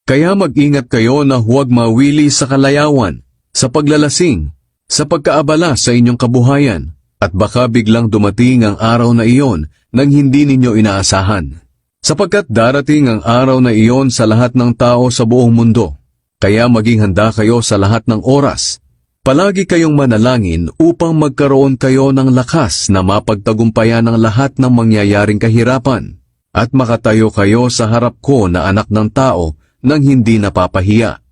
Kaya mag-ingat kayo na huwag mawili sa kalayawan, sa paglalasing, sa pagkaabala sa inyong kabuhayan, at baka biglang dumating ang araw na iyon nang hindi ninyo inaasahan. Sapagkat darating ang araw na iyon sa lahat ng tao sa buong mundo, kaya maging handa kayo sa lahat ng oras. Palagi kayong manalangin upang magkaroon kayo ng lakas na mapagtagumpayan ang lahat ng mangyayaring kahirapan, at makatayo kayo sa harap ko na anak ng tao nang hindi napapahiya.